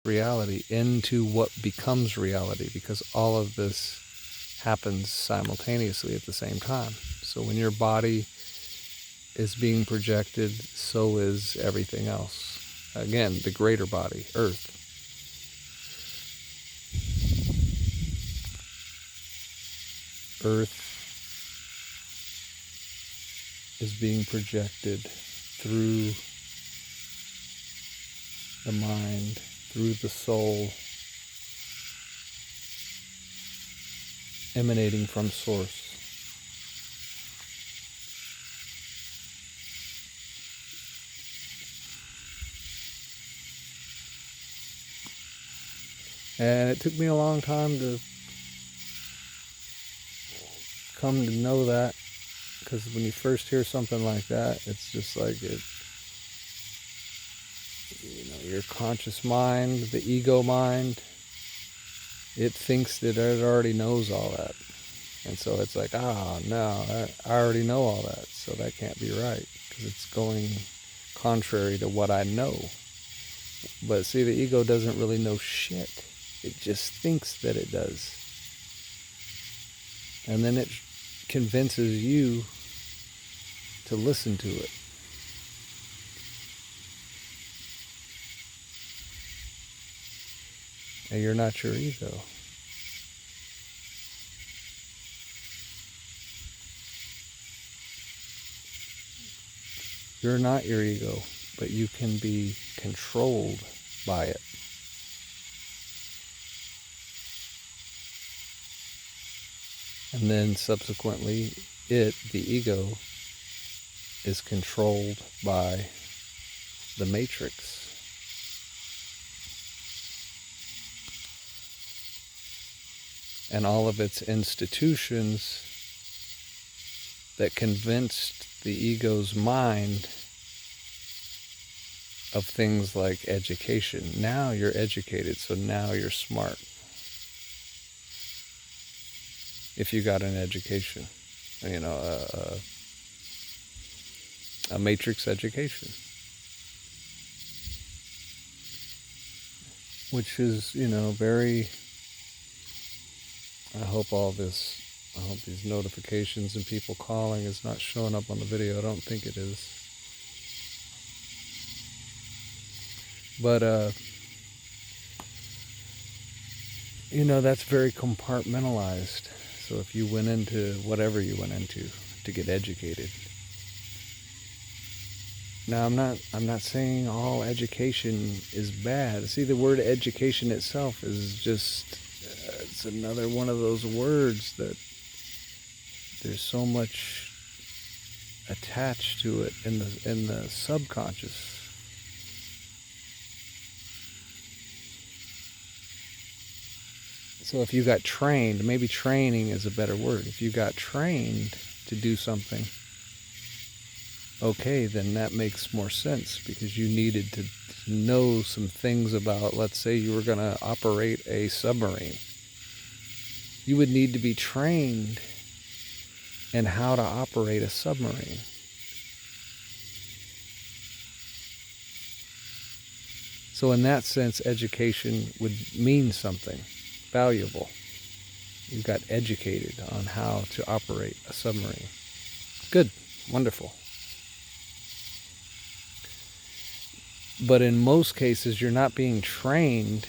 reality into what becomes reality, because all of this happens simultaneously at the same time. So when your body is being projected, so is everything else. Again, the greater body, Earth. Earth is being projected through the mind, through the soul, emanating from Source. And it took me a long time to come to know that, because when you first hear something like that, it's just like your conscious mind, the ego mind, it thinks that it already knows all that. And so it's like, no, I already know all that, so that can't be right, because it's going contrary to what I know. But see, the ego doesn't really know shit. It just thinks that it does. And then it convinces you to listen to it. And you're not your ego. You're not your ego, but you can be controlled by it. And then subsequently, the ego, is controlled by the matrix. And all of its institutions that convinced the ego's mind of things like education. Now you're educated, so now you're smart. If you got an education, a matrix education, which is, very, I hope these notifications and people calling is not showing up on the video. I don't think it is. But, that's very compartmentalized. So if you went into whatever you went into to get educated. Now I'm not saying all education is bad. See, the word education itself is just it's another one of those words that there's so much attached to it in the subconscious. So if you got trained, maybe training is a better word. If you got trained to do something, okay, then that makes more sense, because you needed to know some things about, let's say you were going to operate a submarine. You would need to be trained in how to operate a submarine. So in that sense, education would mean something valuable. You got educated on how to operate a submarine. Good, wonderful. But in most cases, you're not being trained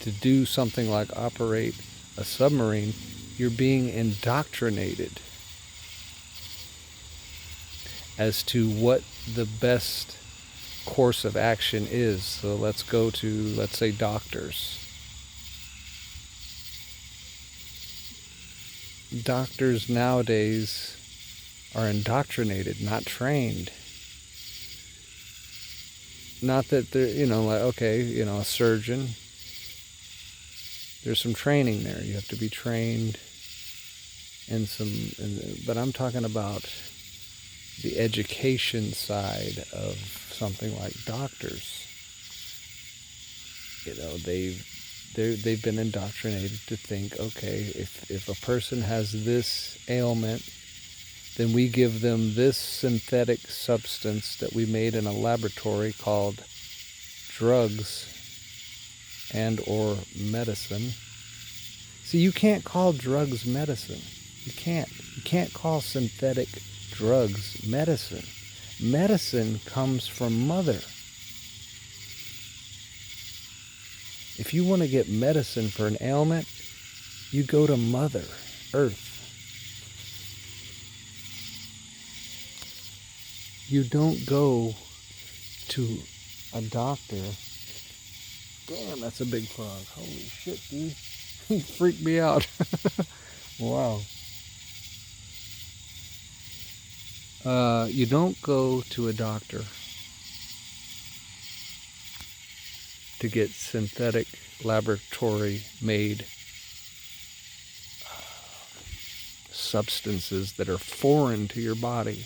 to do something like operate a submarine. You're being indoctrinated as to what the best course of action is. So let's go to, let's say, doctors. Doctors nowadays are indoctrinated, not trained. Not that they're, a surgeon, there's some training there. You have to be trained but I'm talking about the education side of something like doctors. They've been indoctrinated to think, okay, if a person has this ailment, then we give them this synthetic substance that we made in a laboratory called drugs, and or medicine. See, you can't call drugs medicine. You can't. You can't call synthetic drugs medicine. Medicine comes from Mother. If you want to get medicine for an ailment, you go to Mother Earth. You don't go to a doctor. Damn, that's a big frog. Holy shit, dude. He freaked me out. Wow. You don't go to a doctor to get synthetic laboratory made substances that are foreign to your body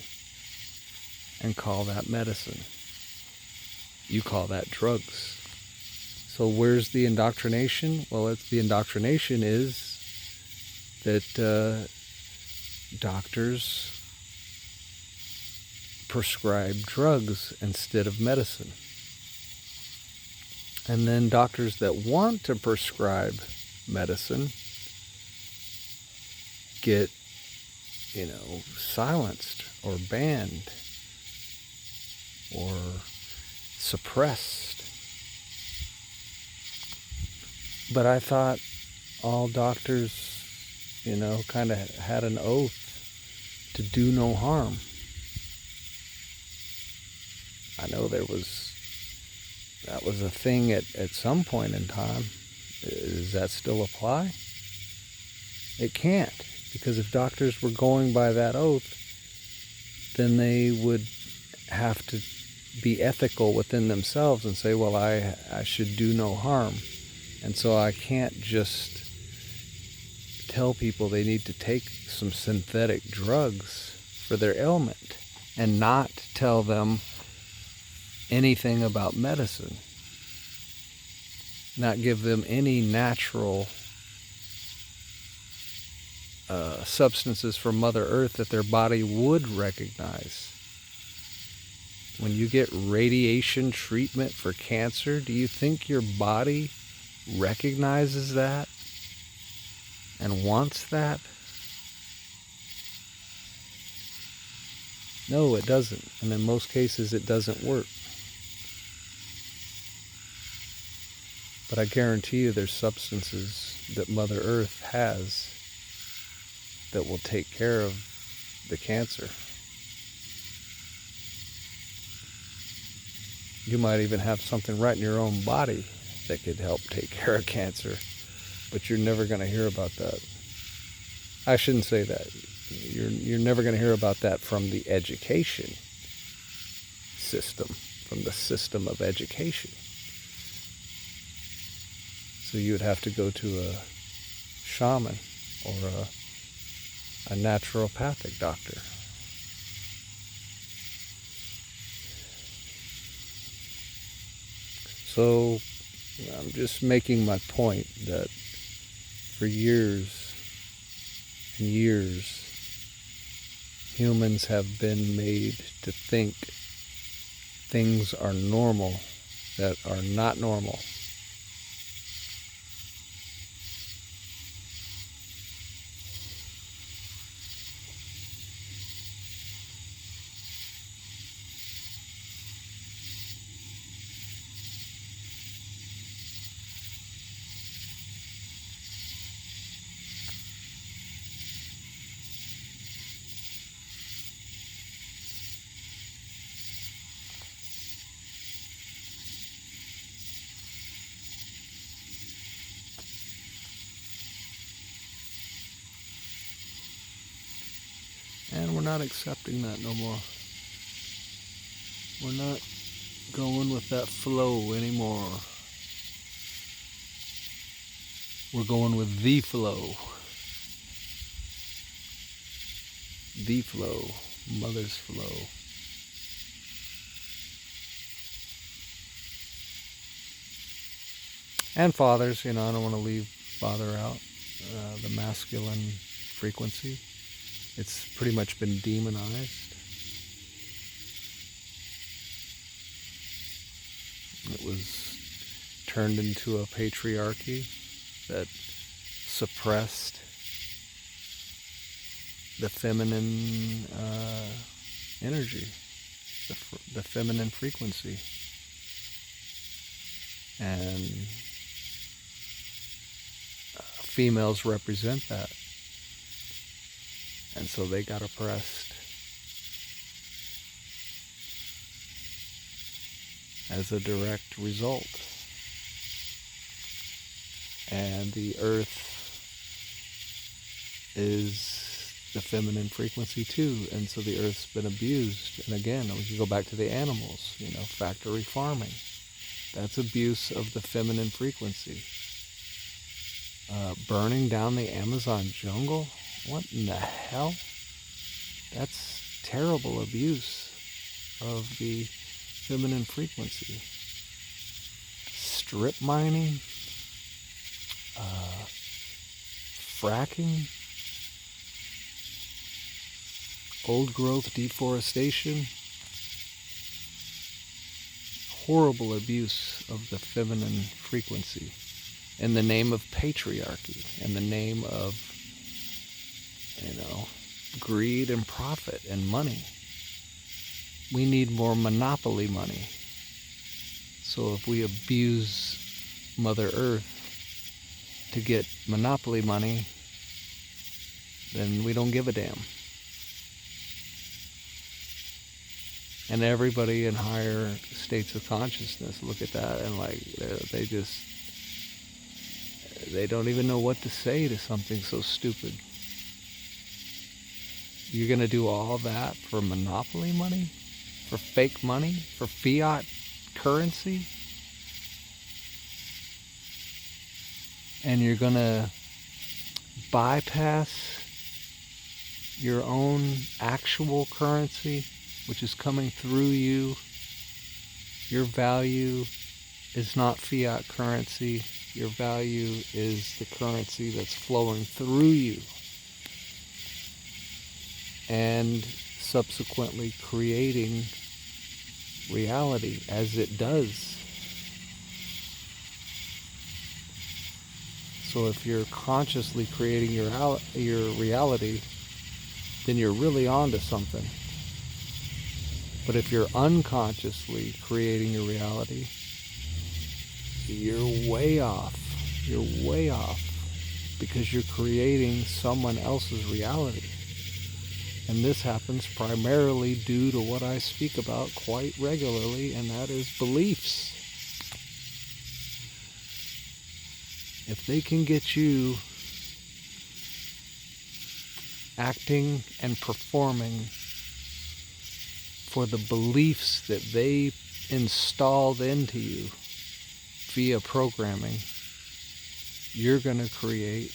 and call that medicine. You call that drugs. So where's the indoctrination? Well, the indoctrination is that doctors prescribe drugs instead of medicine. And then doctors that want to prescribe medicine get, silenced or banned or suppressed. But I thought all doctors, kind of had an oath to do no harm. I know that was a thing at some point in time. Does that still apply? It can't, because if doctors were going by that oath, then they would have to be ethical within themselves and say, well, I should do no harm. And so I can't just tell people they need to take some synthetic drugs for their ailment and not tell them anything about medicine. Not give them any natural substances from Mother Earth that their body would recognize. When you get radiation treatment for cancer, do you think your body recognizes that and wants that? No, it doesn't. And in most cases, it doesn't work. But I guarantee you there's substances that Mother Earth has that will take care of the cancer. You might even have something right in your own body that could help take care of cancer, but you're never going to hear about that. I shouldn't say that. You're never going to hear about that from the education system, from the system of education. So you would have to go to a shaman or a naturopathic doctor. So I'm just making my point that for years and years, humans have been made to think things are normal that are not normal. And we're not accepting that no more. We're not going with that flow anymore. We're going with the flow. The flow. Mother's flow. And fathers, I don't want to leave father out. The masculine frequency. It's pretty much been demonized. It was turned into a patriarchy that suppressed the feminine energy, the feminine frequency. And females represent that. And so they got oppressed as a direct result. And the earth is the feminine frequency too, and so the earth's been abused. And again, we can go back to the animals, factory farming. That's abuse of the feminine frequency. Burning down the Amazon jungle? What in the hell? That's terrible abuse of the feminine frequency. Strip mining, fracking, old growth deforestation, horrible abuse of the feminine frequency in the name of patriarchy, in the name of, greed and profit and money. We need more monopoly money. So if we abuse Mother Earth to get monopoly money, then we don't give a damn. And everybody in higher states of consciousness look at that and they don't even know what to say to something so stupid. You're going to do all that for monopoly money? For fake money? For fiat currency? And you're going to bypass your own actual currency, which is coming through you. Your value is not fiat currency. Your value is the currency that's flowing through you and subsequently creating reality as it does. So if you're consciously creating your reality, then you're really onto something. But if you're unconsciously creating your reality, you're way off. You're way off because you're creating someone else's reality. And this happens primarily due to what I speak about quite regularly, and that is beliefs. If they can get you acting and performing for the beliefs that they installed into you via programming, you're going to create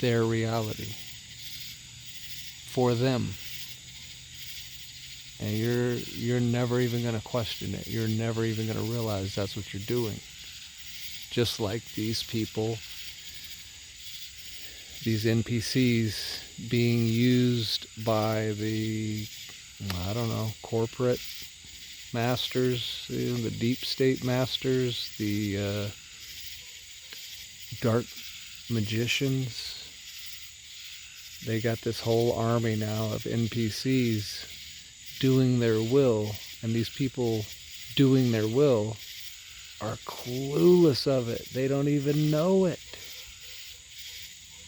their reality for them. And you're never even going to question it. You're never even going to realize that's what you're doing. Just like these people, these NPCs being used by the, corporate masters, the deep state masters, the dark magicians. They got this whole army now of NPCs doing their will, and these people doing their will are clueless of it. They don't even know it.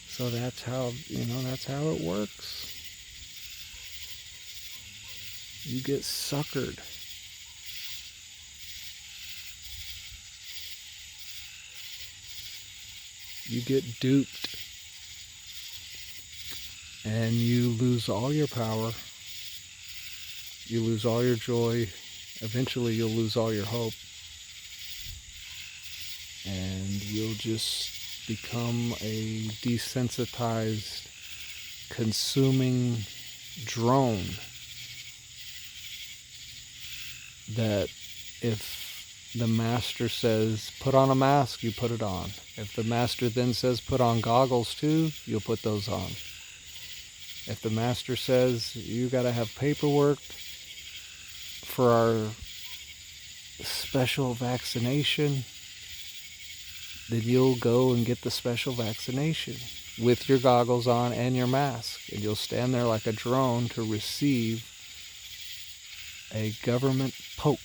So that's how it works. You get suckered. You get duped. And you lose all your power. You lose all your joy. Eventually you'll lose all your hope. And you'll just become a desensitized, consuming drone that if the master says, put on a mask, you put it on. If the master then says, put on goggles too, you'll put those on. If the master says, you got to have paperwork for our special vaccination, then you'll go and get the special vaccination with your goggles on and your mask. And you'll stand there like a drone to receive a government poke.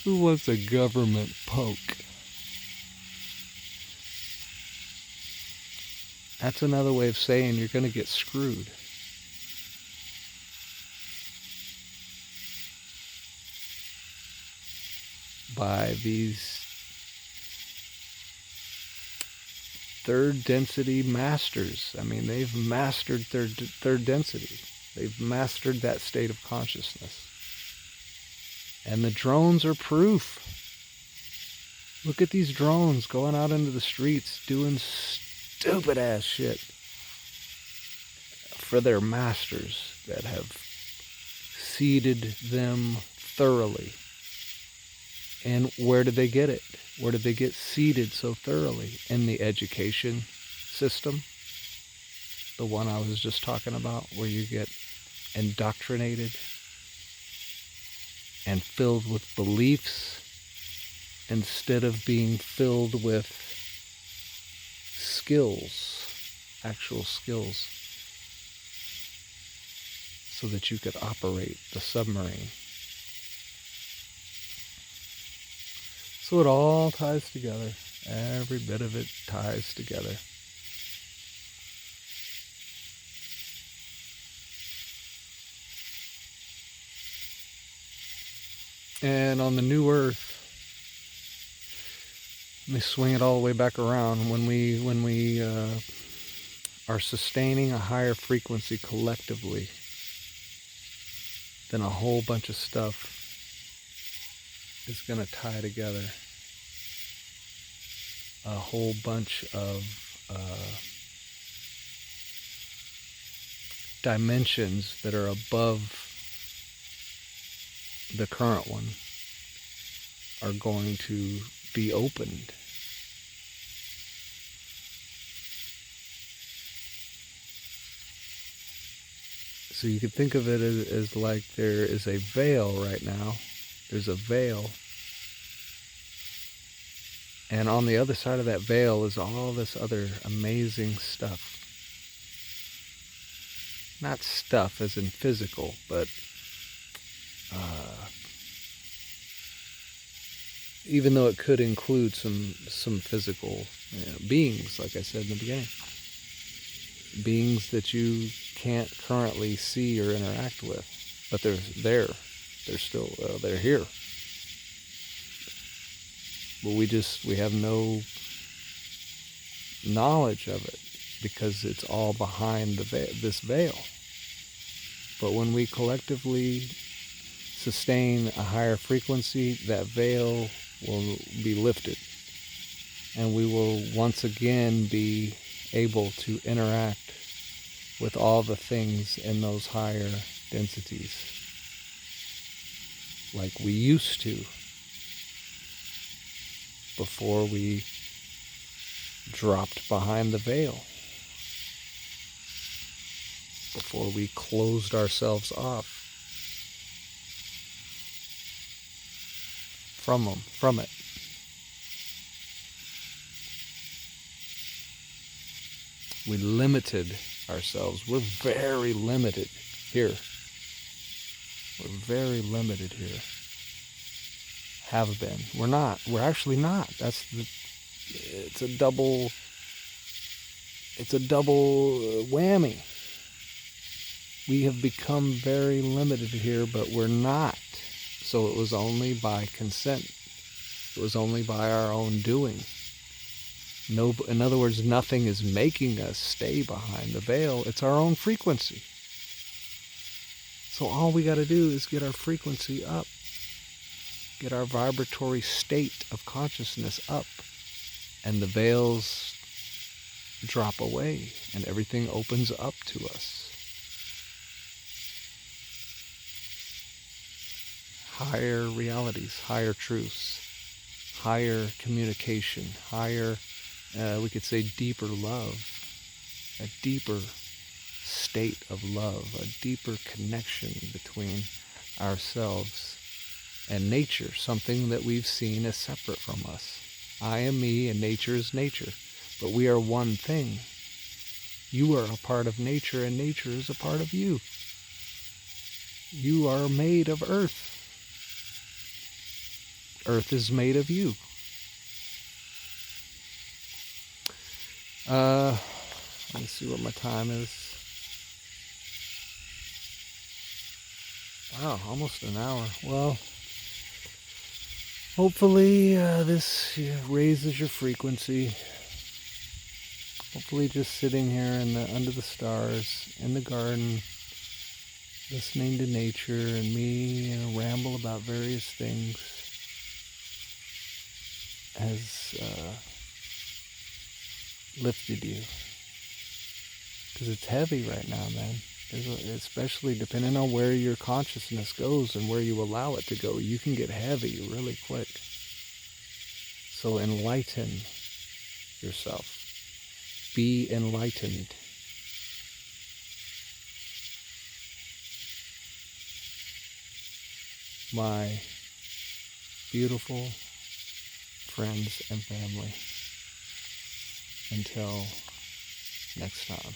Who wants a government poke? That's another way of saying you're going to get screwed. By these third density masters. I mean, they've mastered third density. They've mastered that state of consciousness. And the drones are proof. Look at these drones going out into the streets doing stupid ass shit for their masters that have seeded them thoroughly. And where did they get it? Where did they get seeded so thoroughly? In the education system. The one I was just talking about, where you get indoctrinated and filled with beliefs instead of being filled with skills, actual skills, so that you could operate the submarine. So it all ties together. Every bit of it ties together. And on the new earth, let me swing it all the way back around. When we are sustaining a higher frequency collectively, then a whole bunch of stuff is going to tie together. A whole bunch of dimensions that are above the current one are going to be opened. So you can think of it as like there is a veil right now. There's a veil. And on the other side of that veil is all this other amazing stuff. Not stuff as in physical, but even though it could include some physical beings, like I said in the beginning. Beings that you can't currently see or interact with, but they're there. They're still, they're here. But we have no knowledge of it because it's all behind this veil. But when we collectively sustain a higher frequency, that veil will be lifted. And we will once again be able to interact with all the things in those higher densities like we used to before we dropped behind the veil, before we closed ourselves off from it. We limited ourselves. We're very limited here. We're very limited here. Have been. We're not. We're actually not. It's a double whammy. We have become very limited here, but we're not. So it was only by consent. It was only by our own doing. No, in other words, nothing is making us stay behind the veil. It's our own frequency. So all we got to do is get our frequency up. Get our vibratory state of consciousness up. And the veils drop away. And everything opens up to us. Higher realities, higher truths, higher communication, higher, we could say deeper love, a deeper state of love, a deeper connection between ourselves and nature, something that we've seen as separate from us. I am me and nature is nature, but we are one thing. You are a part of nature and nature is a part of you. You are made of earth. Earth is made of you. Let me see what my time is. Wow, almost an hour. Well, hopefully this raises your frequency. Hopefully just sitting here under the stars, in the garden, listening to nature and me ramble about various things has lifted you. Because it's heavy right now, man. Especially depending on where your consciousness goes and where you allow it to go, you can get heavy really quick. So enlighten yourself. Be enlightened. My beautiful friends and family. Until next time.